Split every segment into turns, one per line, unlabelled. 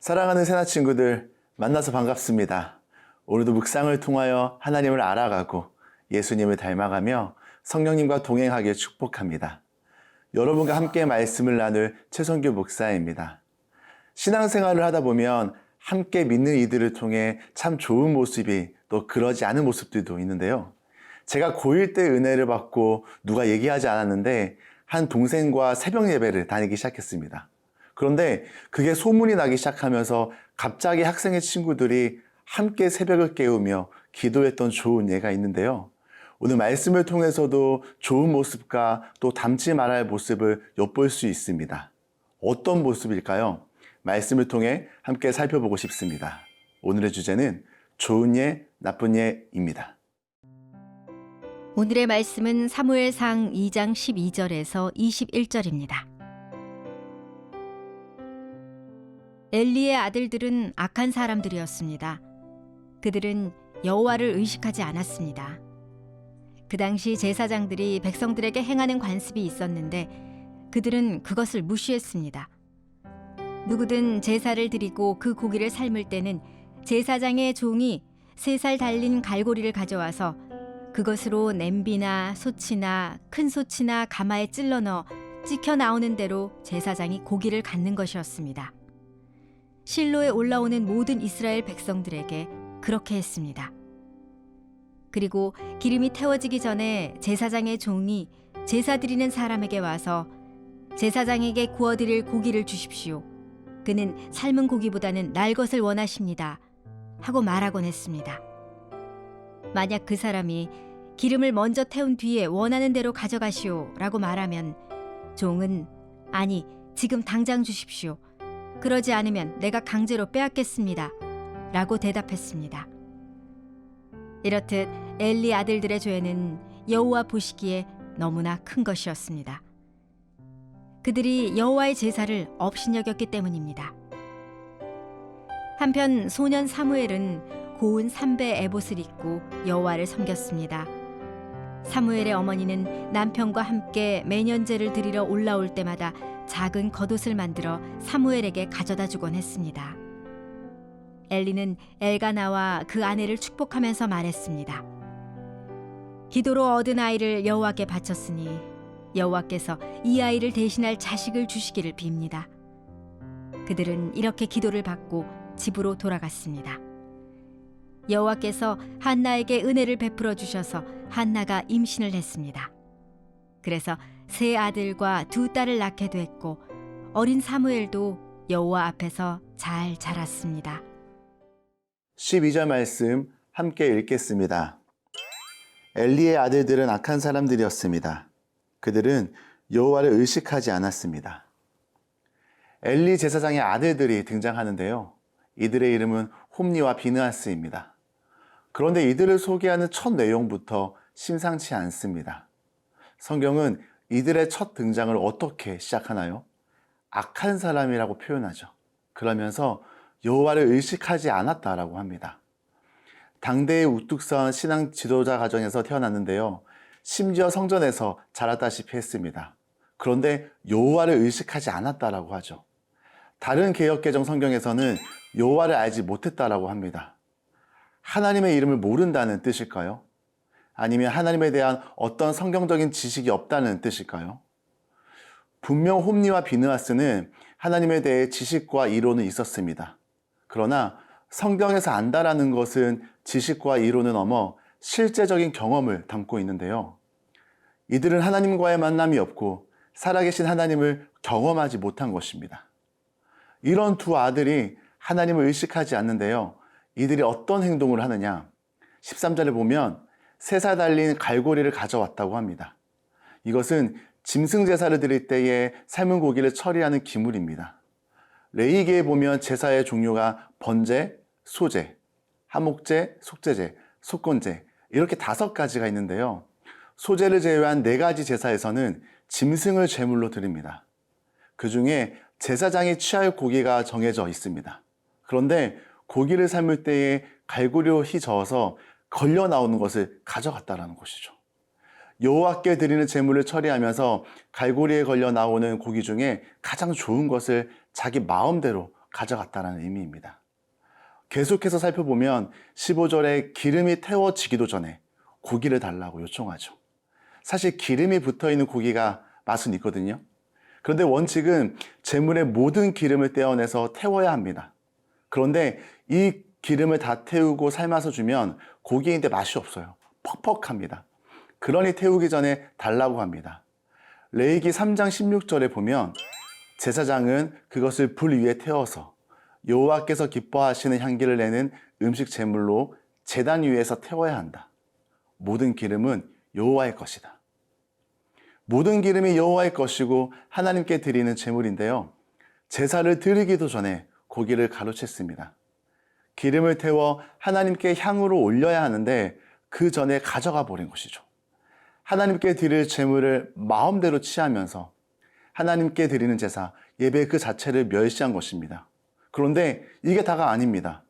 사랑하는 새나 친구들, 만나서 반갑습니다. 오늘도 묵상을 통하여 하나님을 알아가고 예수님을 닮아가며 성령님과 동행하길 축복합니다. 여러분과 함께 말씀을 나눌 최성규 목사입니다. 신앙생활을 하다 보면 함께 믿는 이들을 통해 참 좋은 모습이 또 그러지 않은 모습들도 있는데요. 제가 고1 때 은혜를 받고 누가 얘기하지 않았는데 한 동생과 새벽 예배를 다니기 시작했습니다. 그런데 그게 소문이 나기 시작하면서 갑자기 학생의 친구들이 함께 새벽을 깨우며 기도했던 좋은 예가 있는데요. 오늘 말씀을 통해서도 좋은 모습과 또 닮지 말아야 할 모습을 엿볼 수 있습니다. 어떤 모습일까요? 말씀을 통해 함께 살펴보고 싶습니다. 오늘의 주제는 좋은 예, 나쁜 예입니다.
오늘의 말씀은 사무엘상 2장 12절에서 21절입니다. 엘리의 아들들은 악한 사람들이었습니다. 그들은 여호와를 의식하지 않았습니다. 그 당시 제사장들이 백성들에게 행하는 관습이 있었는데 그들은 그것을 무시했습니다. 누구든 제사를 드리고 그 고기를 삶을 때는 제사장의 종이 3살 달린 갈고리를 가져와서 그것으로 냄비나 솥이나 큰 솥이나 가마에 찔러 넣어 찍혀 나오는 대로 제사장이 고기를 갖는 것이었습니다. 실로에 올라오는 모든 이스라엘 백성들에게 그렇게 했습니다. 그리고 기름이 태워지기 전에 제사장의 종이 제사 드리는 사람에게 와서 제사장에게 구워드릴 고기를 주십시오. 그는 삶은 고기보다는 날 것을 원하십니다. 하고 말하곤 했습니다. 만약 그 사람이 기름을 먼저 태운 뒤에 원하는 대로 가져가시오 라고 말하면 종은 아니, 지금 당장 주십시오. 그러지 않으면 내가 강제로 빼앗겠습니다. 라고 대답했습니다. 이렇듯 엘리 아들들의 죄는 여호와 보시기에 너무나 큰 것이었습니다. 그들이 여호와의 제사를 업신여겼기 때문입니다. 한편 소년 사무엘은 고운 삼배 에봇을 입고 여호와를 섬겼습니다. 사무엘의 어머니는 남편과 함께 매년제를 드리러 올라올 때마다 작은 겉옷을 만들어 사무엘에게 가져다 주곤 했습니다. 엘리는 엘가나와 그 아내를 축복하면서 말했습니다. 기도로 얻은 아이를 여호와께 바쳤으니 여호와께서 이 아이를 대신할 자식을 주시기를 빕니다. 그들은 이렇게 기도를 받고 집으로 돌아갔습니다. 여호와께서 한나에게 은혜를 베풀어 주셔서 한나가 임신을 했습니다. 그래서 3 아들과 2 딸을 낳게 됐고 어린 사무엘도 여호와 앞에서 잘 자랐습니다.
12절 말씀 함께 읽겠습니다. 엘리의 아들들은 악한 사람들이었습니다. 그들은 여호와를 의식하지 않았습니다. 엘리 제사장의 아들들이 등장하는데요. 이들의 이름은 홈니와 비느하스입니다. 그런데 이들을 소개하는 첫 내용부터 심상치 않습니다. 성경은 이들의 첫 등장을 어떻게 시작하나요? 악한 사람이라고 표현하죠. 그러면서 여호와를 의식하지 않았다라고 합니다. 당대의 우뚝 선 신앙 지도자 가정에서 태어났는데요. 심지어 성전에서 자랐다시피 했습니다. 그런데 여호와를 의식하지 않았다라고 하죠. 다른 개역개정 성경에서는 여호와를 알지 못했다라고 합니다. 하나님의 이름을 모른다는 뜻일까요? 아니면 하나님에 대한 어떤 성경적인 지식이 없다는 뜻일까요? 분명 홈니와 비느하스는 하나님에 대해 지식과 이론은 있었습니다. 그러나 성경에서 안다라는 것은 지식과 이론을 넘어 실제적인 경험을 담고 있는데요. 이들은 하나님과의 만남이 없고 살아계신 하나님을 경험하지 못한 것입니다. 이런 2 아들이 하나님을 의식하지 않는데요. 이들이 어떤 행동을 하느냐? 13절을 보면 3살 달린 갈고리를 가져왔다고 합니다. 이것은 짐승 제사를 드릴 때에 삶은 고기를 처리하는 기물입니다. 레위기에 보면 제사의 종류가 번제, 소제, 화목제, 속제제, 속건제 이렇게 5가지가 있는데요. 소제를 제외한 4가지 제사에서는 짐승을 제물로 드립니다. 그 중에 제사장이 취할 고기가 정해져 있습니다. 그런데 고기를 삶을 때에 갈고리로 휘저어서 걸려 나오는 것을 가져갔다라는 것이죠. 여호와께 드리는 제물을 처리하면서 갈고리에 걸려 나오는 고기 중에 가장 좋은 것을 자기 마음대로 가져갔다는 의미입니다. 계속해서 살펴보면 15절에 기름이 태워지기도 전에 고기를 달라고 요청하죠. 사실 기름이 붙어있는 고기가 맛은 있거든요. 그런데 원칙은 제물의 모든 기름을 떼어내서 태워야 합니다. 그런데 이 기름을 다 태우고 삶아서 주면 고기인데 맛이 없어요. 퍽퍽합니다. 그러니 태우기 전에 달라고 합니다. 레위기 3장 16절에 보면 제사장은 그것을 불 위에 태워서 여호와께서 기뻐하시는 향기를 내는 음식 제물로 제단 위에서 태워야 한다. 모든 기름은 여호와의 것이다. 모든 기름이 여호와의 것이고 하나님께 드리는 제물인데요. 제사를 드리기도 전에 고기를 가로챘습니다. 기름을 태워 하나님께 향으로 올려야 하는데 그 전에 가져가 버린 것이죠. 하나님께 드릴 제물을 마음대로 취하면서 하나님께 드리는 제사, 예배 그 자체를 멸시한 것입니다. 그런데 이게 다가 아닙니다.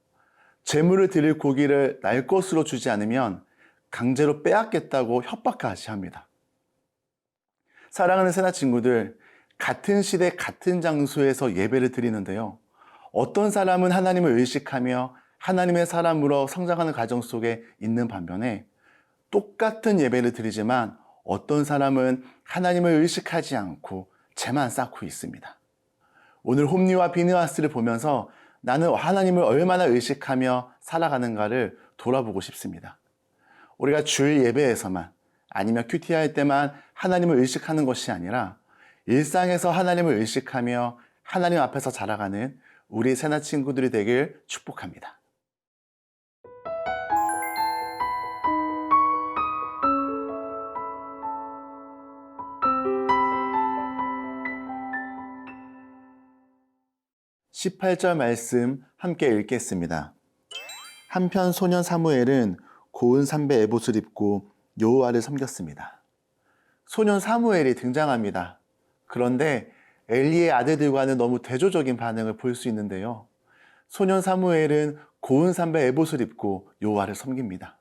제물을 드릴 고기를 날 것으로 주지 않으면 강제로 빼앗겠다고 협박까지 합니다. 사랑하는 새나 친구들, 같은 시대 같은 장소에서 예배를 드리는데요. 어떤 사람은 하나님을 의식하며 하나님의 사람으로 성장하는 과정 속에 있는 반면에 똑같은 예배를 드리지만 어떤 사람은 하나님을 의식하지 않고 재만 쌓고 있습니다. 오늘 홈리와 비느하스를 보면서 나는 하나님을 얼마나 의식하며 살아가는가를 돌아보고 싶습니다. 우리가 주일 예배에서만 아니면 큐티 할 때만 하나님을 의식하는 것이 아니라 일상에서 하나님을 의식하며 하나님 앞에서 자라가는 우리 새나 친구들이 되길 축복합니다. (18절) 말씀 함께 읽겠습니다. 한편 소년 사무엘은 고운 삼배 에봇을 입고 여호와를 섬겼습니다. 소년 사무엘이 등장합니다. 그런데 엘리의 아들들과는 너무 대조적인 반응을 볼 수 있는데요. 소년 사무엘은 고운 삼배 에봇을 입고 여호와를 섬깁니다.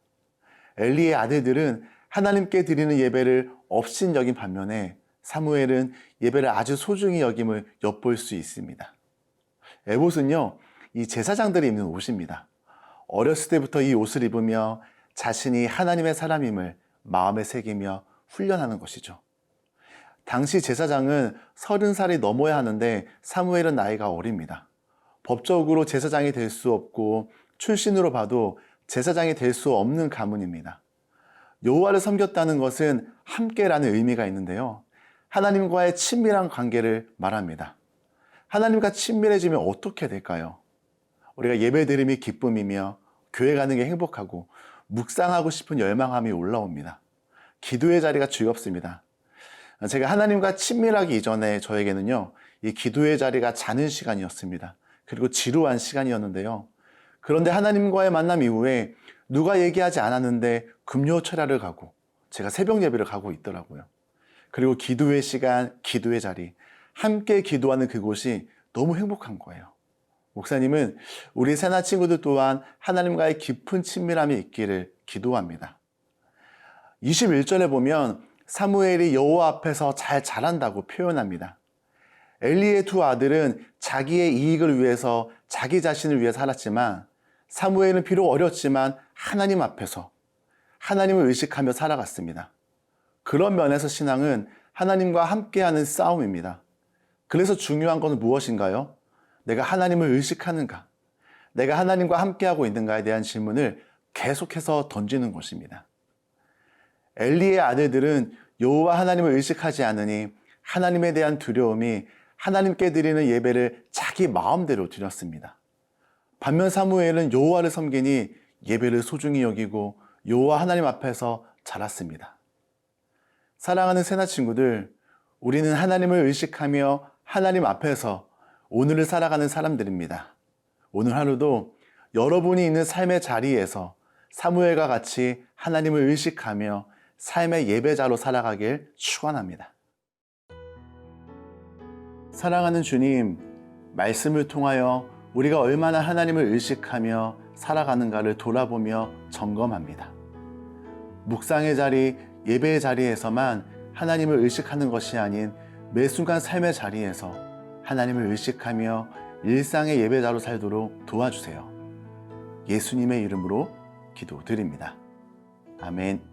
엘리의 아들들은 하나님께 드리는 예배를 업신여긴 반면에 사무엘은 예배를 아주 소중히 여김을 엿볼 수 있습니다. 에봇은요, 이 제사장들이 입는 옷입니다. 어렸을 때부터 이 옷을 입으며 자신이 하나님의 사람임을 마음에 새기며 훈련하는 것이죠. 당시 제사장은 30살이 넘어야 하는데 사무엘은 나이가 어립니다. 법적으로 제사장이 될 수 없고 출신으로 봐도 제사장이 될 수 없는 가문입니다. 여호와를 섬겼다는 것은 함께라는 의미가 있는데요. 하나님과의 친밀한 관계를 말합니다. 하나님과 친밀해지면 어떻게 될까요? 우리가 예배드림이 기쁨이며 교회 가는 게 행복하고 묵상하고 싶은 열망함이 올라옵니다. 기도의 자리가 즐겁습니다. 제가 하나님과 친밀하기 이전에 저에게는요, 이 기도의 자리가 자는 시간이었습니다. 그리고 지루한 시간이었는데요. 그런데 하나님과의 만남 이후에 누가 얘기하지 않았는데 금요 철야를 가고 제가 새벽 예배를 가고 있더라고요. 그리고 기도의 시간, 기도의 자리, 함께 기도하는 그곳이 너무 행복한 거예요. 목사님은 우리 새나 친구들 또한 하나님과의 깊은 친밀함이 있기를 기도합니다. 21절에 보면 사무엘이 여호와 앞에서 잘 자란다고 표현합니다. 엘리의 두 아들은 자기의 이익을 위해서 자기 자신을 위해 살았지만 사무엘은 비록 어렸지만 하나님 앞에서 하나님을 의식하며 살아갔습니다. 그런 면에서 신앙은 하나님과 함께하는 싸움입니다. 그래서 중요한 것은 무엇인가요? 내가 하나님을 의식하는가? 내가 하나님과 함께하고 있는가에 대한 질문을 계속해서 던지는 것입니다. 엘리의 아들들은 여호와 하나님을 의식하지 않으니 하나님에 대한 두려움이 하나님께 드리는 예배를 자기 마음대로 드렸습니다. 반면 사무엘은 여호와를 섬기니 예배를 소중히 여기고 여호와 하나님 앞에서 자랐습니다. 사랑하는 새나 친구들, 우리는 하나님을 의식하며 하나님 앞에서 오늘을 살아가는 사람들입니다. 오늘 하루도 여러분이 있는 삶의 자리에서 사무엘과 같이 하나님을 의식하며 삶의 예배자로 살아가길 축원합니다. 사랑하는 주님, 말씀을 통하여 우리가 얼마나 하나님을 의식하며 살아가는가를 돌아보며 점검합니다. 묵상의 자리, 예배의 자리에서만 하나님을 의식하는 것이 아닌 매 순간 삶의 자리에서 하나님을 의식하며 일상의 예배자로 살도록 도와주세요. 예수님의 이름으로 기도드립니다. 아멘.